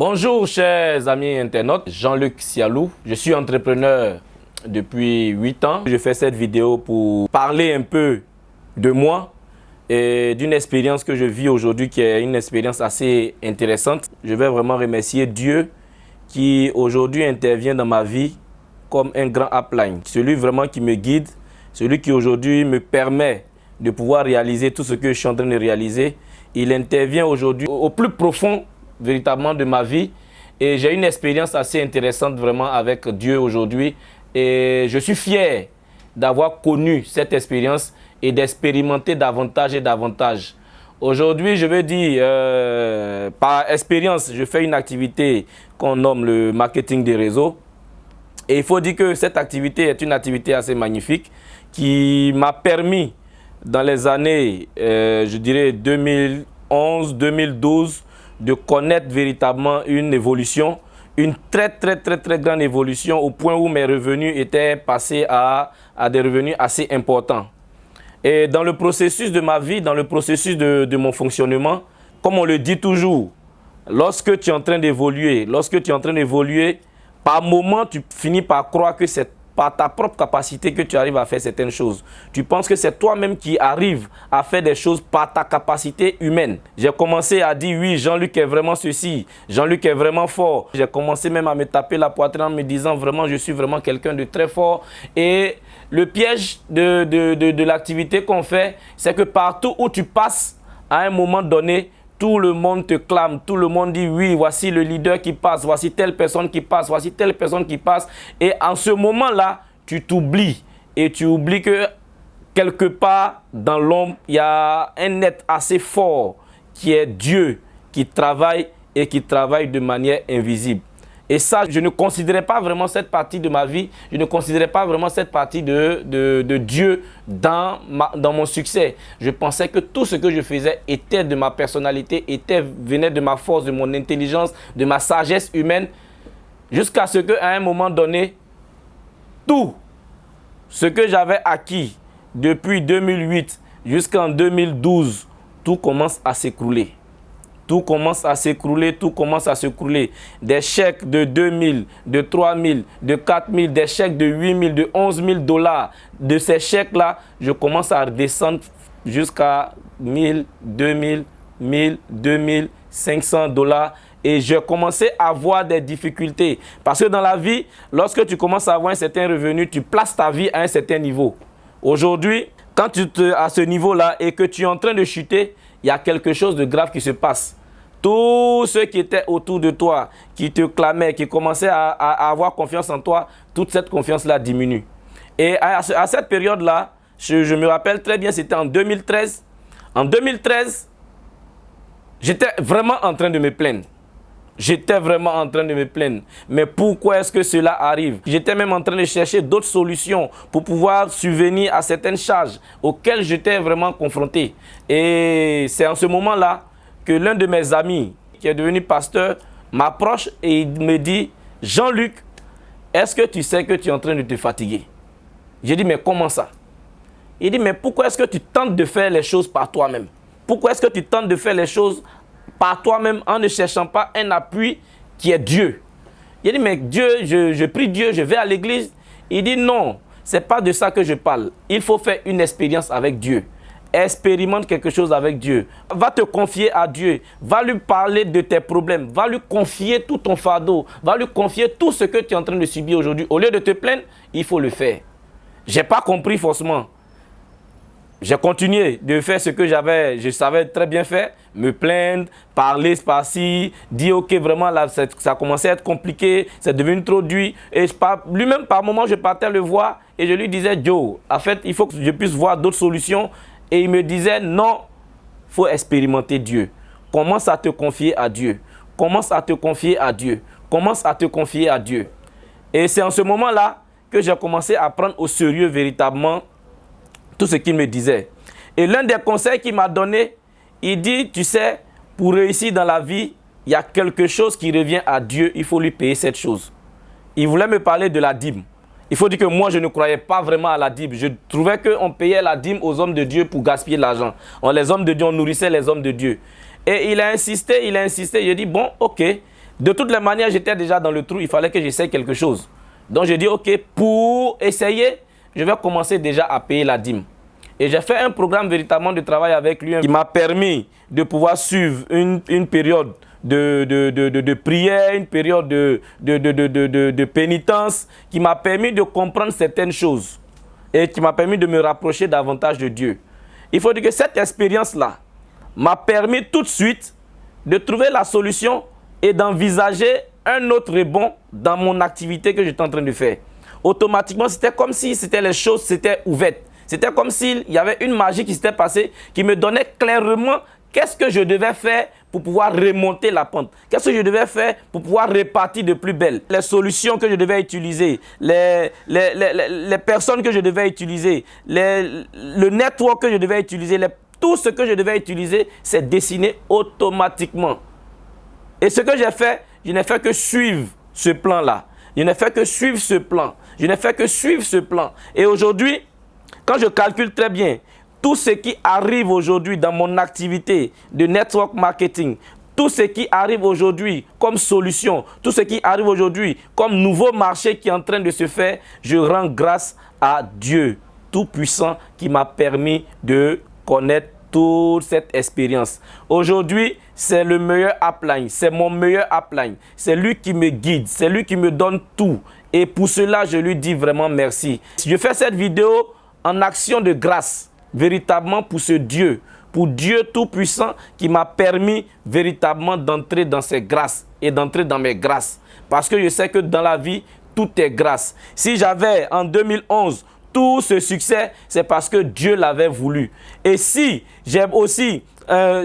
Bonjour chers amis internautes, Jean-Luc Sialou, je suis entrepreneur depuis 8 ans. Je fais cette vidéo pour parler un peu de moi et d'une expérience que je vis aujourd'hui qui est une expérience assez intéressante. Je vais vraiment remercier Dieu qui aujourd'hui intervient dans ma vie comme un grand upline. Celui vraiment qui me guide, celui qui aujourd'hui me permet de pouvoir réaliser tout ce que je suis en train de réaliser. Il intervient aujourd'hui au plus profond véritablement de ma vie et j'ai une expérience assez intéressante vraiment avec Dieu aujourd'hui et je suis fier d'avoir connu cette expérience et d'expérimenter davantage et davantage. Aujourd'hui, je veux dire, par expérience, je fais une activité qu'on nomme le marketing des réseaux et il faut dire que cette activité est une activité assez magnifique qui m'a permis dans les années, je dirais 2011, 2012, de connaître véritablement une évolution, une très grande évolution au point où mes revenus étaient passés à des revenus assez importants. Et dans le processus de ma vie, dans le processus de mon fonctionnement, comme on le dit toujours, lorsque tu es en train d'évoluer, par moment tu finis par croire que c'est par ta propre capacité que tu arrives à faire certaines choses. Tu penses que c'est toi-même qui arrives à faire des choses par ta capacité humaine. J'ai commencé à dire oui, Jean-Luc est vraiment ceci, Jean-Luc est vraiment fort. J'ai commencé même à me taper la poitrine en me disant vraiment je suis vraiment quelqu'un de très fort. Et le piège de l'activité qu'on fait, c'est que partout où tu passes, à un moment donné, tout le monde te clame, tout le monde dit oui, voici le leader qui passe, voici telle personne qui passe, voici telle personne qui passe. Et en ce moment-là, tu t'oublies et tu oublies que quelque part dans l'ombre, il y a un être assez fort qui est Dieu, qui travaille et qui travaille de manière invisible. Et ça, je ne considérais pas vraiment cette partie de ma vie, je ne considérais pas vraiment cette partie de Dieu dans mon succès. Je pensais que tout ce que je faisais était de ma personnalité, venait de ma force, de mon intelligence, de ma sagesse humaine, jusqu'à ce qu'à un moment donné, tout ce que j'avais acquis depuis 2008 jusqu'en 2012, tout commence à s'écrouler. Tout commence à s'écrouler, tout commence à s'écrouler. Des chèques de 2000, de 3000, de 4000, des chèques de 8000, de 11 000 $. De ces chèques-là, je commence à redescendre jusqu'à 1000, 2000, 1000, 2000, 500 $. Et j'ai commencé à avoir des difficultés. Parce que dans la vie, lorsque tu commences à avoir un certain revenu, tu places ta vie à un certain niveau. Aujourd'hui, quand tu es à ce niveau-là et que tu es en train de chuter, il y a quelque chose de grave qui se passe. Tous ceux qui étaient autour de toi, qui te clamaient, qui commençaient à avoir confiance en toi, toute cette confiance-là diminue. Et à cette période-là, je me rappelle très bien, c'était en 2013. En 2013, j'étais vraiment en train de me plaindre. J'étais vraiment en train de me plaindre. Mais pourquoi est-ce que cela arrive? J'étais même en train de chercher d'autres solutions pour pouvoir subvenir à certaines charges auxquelles j'étais vraiment confronté. Et c'est en ce moment-là que l'un de mes amis, qui est devenu pasteur, m'approche et il me dit « Jean-Luc, est-ce que tu sais que tu es en train de te fatiguer ?» J'ai dit « Mais comment ça ?» Il dit « Mais pourquoi est-ce que tu tentes de faire les choses par toi-même? Pourquoi est-ce que tu tentes de faire les choses par toi-même en ne cherchant pas un appui qui est Dieu? » Il dit, mais Dieu, je prie Dieu, je vais à l'église. Il dit, non, ce n'est pas de ça que je parle. Il faut faire une expérience avec Dieu. Expérimente quelque chose avec Dieu. Va te confier à Dieu. Va lui parler de tes problèmes. Va lui confier tout ton fardeau. Va lui confier tout ce que tu es en train de subir aujourd'hui. Au lieu de te plaindre, il faut le faire. Je n'ai pas compris forcément. J'ai continué de faire ce que je savais très bien faire, me plaindre, parler par-ci, dire ok vraiment là ça commençait à être compliqué, c'est devenu trop dur. Et lui-même par moment je partais le voir et je lui disais Joe, en fait il faut que je puisse voir d'autres solutions. Et il me disait non, il faut expérimenter Dieu. Commence à te confier à Dieu. Commence à te confier à Dieu. Commence à te confier à Dieu. Et c'est en ce moment-là que j'ai commencé à prendre au sérieux véritablement tout ce qu'il me disait. Et l'un des conseils qu'il m'a donné, il dit, tu sais, pour réussir dans la vie, il y a quelque chose qui revient à Dieu, il faut lui payer cette chose. Il voulait me parler de la dîme. Il faut dire que moi, je ne croyais pas vraiment à la dîme. Je trouvais qu'on payait la dîme aux hommes de Dieu pour gaspiller l'argent. Les hommes de Dieu, on nourrissait les hommes de Dieu. Et il a insisté, il a dit, bon, ok, De toutes les manières, j'étais déjà dans le trou, il fallait que j'essaye quelque chose. Donc je dis, ok, pour essayer, je vais commencer déjà à payer la dîme. Et j'ai fait un programme véritablement de travail avec lui qui m'a permis de pouvoir suivre une période de prière, une période de pénitence, qui m'a permis de comprendre certaines choses et qui m'a permis de me rapprocher davantage de Dieu. Il faut dire que cette expérience-là m'a permis tout de suite de trouver la solution et d'envisager un autre rebond dans mon activité que j'étais en train de faire. Automatiquement, c'était comme si les choses s'étaient ouvertes. C'était comme s'il y avait une magie qui s'était passée, qui me donnait clairement qu'est-ce que je devais faire pour pouvoir remonter la pente. Qu'est-ce que je devais faire pour pouvoir repartir de plus belle. Les solutions que je devais utiliser, les personnes que je devais utiliser, le network que je devais utiliser, tout ce que je devais utiliser, c'est dessiné automatiquement. Et ce que j'ai fait, je n'ai fait que suivre ce plan-là. Je n'ai fait que suivre ce plan. Je n'ai fait que suivre ce plan. Et aujourd'hui, quand je calcule très bien, tout ce qui arrive aujourd'hui dans mon activité de network marketing, tout ce qui arrive aujourd'hui comme solution, tout ce qui arrive aujourd'hui comme nouveau marché qui est en train de se faire, je rends grâce à Dieu Tout-Puissant qui m'a permis de connaître toute cette expérience. Aujourd'hui, c'est le meilleur upline, c'est mon meilleur upline. C'est lui qui me guide, c'est lui qui me donne tout. Et pour cela, je lui dis vraiment merci. Je fais cette vidéo en action de grâce, véritablement pour ce Dieu, pour Dieu Tout-Puissant qui m'a permis véritablement d'entrer dans ses grâces et d'entrer dans mes grâces. Parce que je sais que dans la vie, tout est grâce. Si j'avais en 2011 tout ce succès, c'est parce que Dieu l'avait voulu. Et si j'ai aussi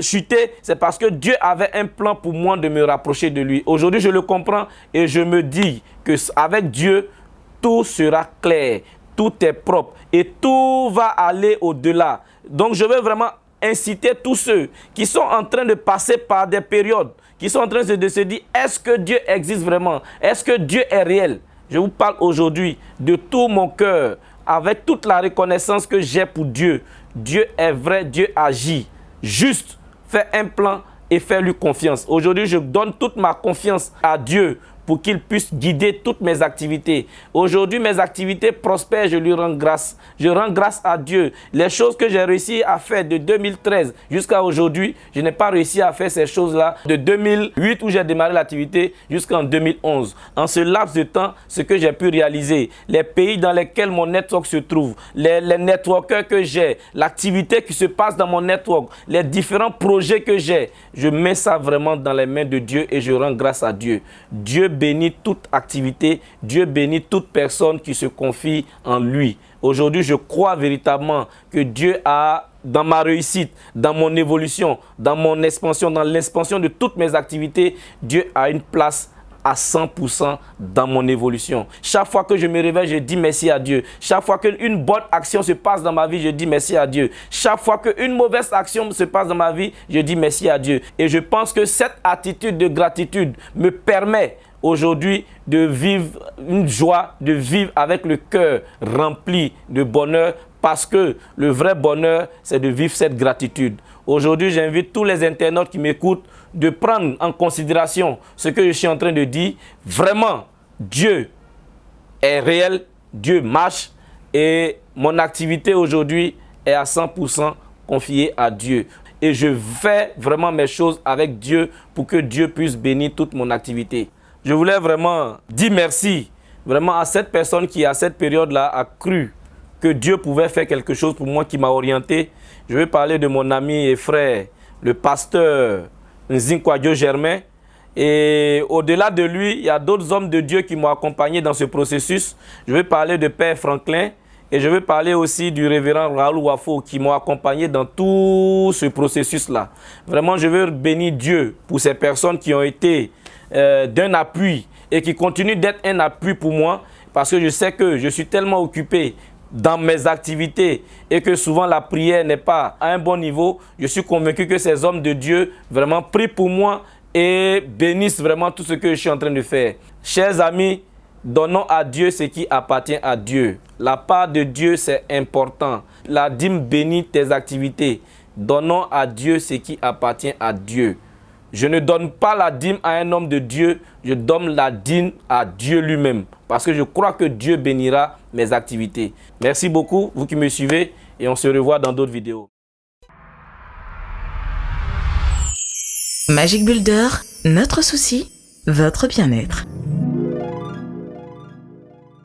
chuté, c'est parce que Dieu avait un plan pour moi de me rapprocher de lui. Aujourd'hui, je le comprends et je me dis qu'avec Dieu, tout sera clair, tout est propre et tout va aller au-delà. Donc, je veux vraiment inciter tous ceux qui sont en train de passer par des périodes, qui sont en train de se dire, est-ce que Dieu existe vraiment? Est-ce que Dieu est réel? Je vous parle aujourd'hui de tout mon cœur, avec toute la reconnaissance que j'ai pour Dieu. Dieu est vrai, Dieu agit. Juste, fais un plan et fais-lui confiance. Aujourd'hui, je donne toute ma confiance à Dieu pour qu'il puisse guider toutes mes activités. Aujourd'hui, mes activités prospèrent, je lui rends grâce. Je rends grâce à Dieu. Les choses que j'ai réussi à faire de 2013 jusqu'à aujourd'hui, je n'ai pas réussi à faire ces choses-là de 2008 où j'ai démarré l'activité jusqu'en 2011. En ce laps de temps, ce que j'ai pu réaliser, les pays dans lesquels mon network se trouve, les networkers que j'ai, l'activité qui se passe dans mon network, les différents projets que j'ai, je mets ça vraiment dans les mains de Dieu et je rends grâce à Dieu. Dieu bénit toute activité, Dieu bénit toute personne qui se confie en lui. Aujourd'hui, je crois véritablement que Dieu a, dans ma réussite, dans mon évolution, dans mon expansion, dans l'expansion de toutes mes activités, Dieu a une place à 100% dans mon évolution. Chaque fois que je me réveille, je dis merci à Dieu. Chaque fois qu'une bonne action se passe dans ma vie, je dis merci à Dieu. Chaque fois qu'une mauvaise action se passe dans ma vie, je dis merci à Dieu. Et je pense que cette attitude de gratitude me permet aujourd'hui de vivre une joie, de vivre avec le cœur rempli de bonheur, parce que le vrai bonheur, c'est de vivre cette gratitude. Aujourd'hui, j'invite tous les internautes qui m'écoutent de prendre en considération ce que je suis en train de dire. Vraiment, Dieu est réel, Dieu marche et mon activité aujourd'hui est à 100% confiée à Dieu. Et je fais vraiment mes choses avec Dieu pour que Dieu puisse bénir toute mon activité. Je voulais vraiment dire merci vraiment à cette personne qui, à cette période-là, a cru que Dieu pouvait faire quelque chose pour moi, qui m'a orienté. Je vais parler de mon ami et frère, le pasteur Nzinkwadjo Germain. Et au-delà de lui, il y a d'autres hommes de Dieu qui m'ont accompagné dans ce processus. Je vais parler de Père Franklin et je vais parler aussi du révérend Raoul Wafo qui m'ont accompagné dans tout ce processus-là. Vraiment, je veux bénir Dieu pour ces personnes qui ont été d'un appui et qui continuent d'être un appui pour moi, parce que je sais que je suis tellement occupé dans mes activités et que souvent la prière n'est pas à un bon niveau. Je suis convaincu que ces hommes de Dieu vraiment prient pour moi et bénissent vraiment tout ce que je suis en train de faire. Chers amis, donnons à Dieu ce qui appartient à Dieu. La part de Dieu, c'est important. La dîme bénit tes activités. Donnons à Dieu ce qui appartient à Dieu. Je ne donne pas la dîme à un homme de Dieu, je donne la dîme à Dieu lui-même. Parce que je crois que Dieu bénira mes activités. Merci beaucoup, vous qui me suivez, et on se revoit dans d'autres vidéos. Magic Builder, notre souci, votre bien-être.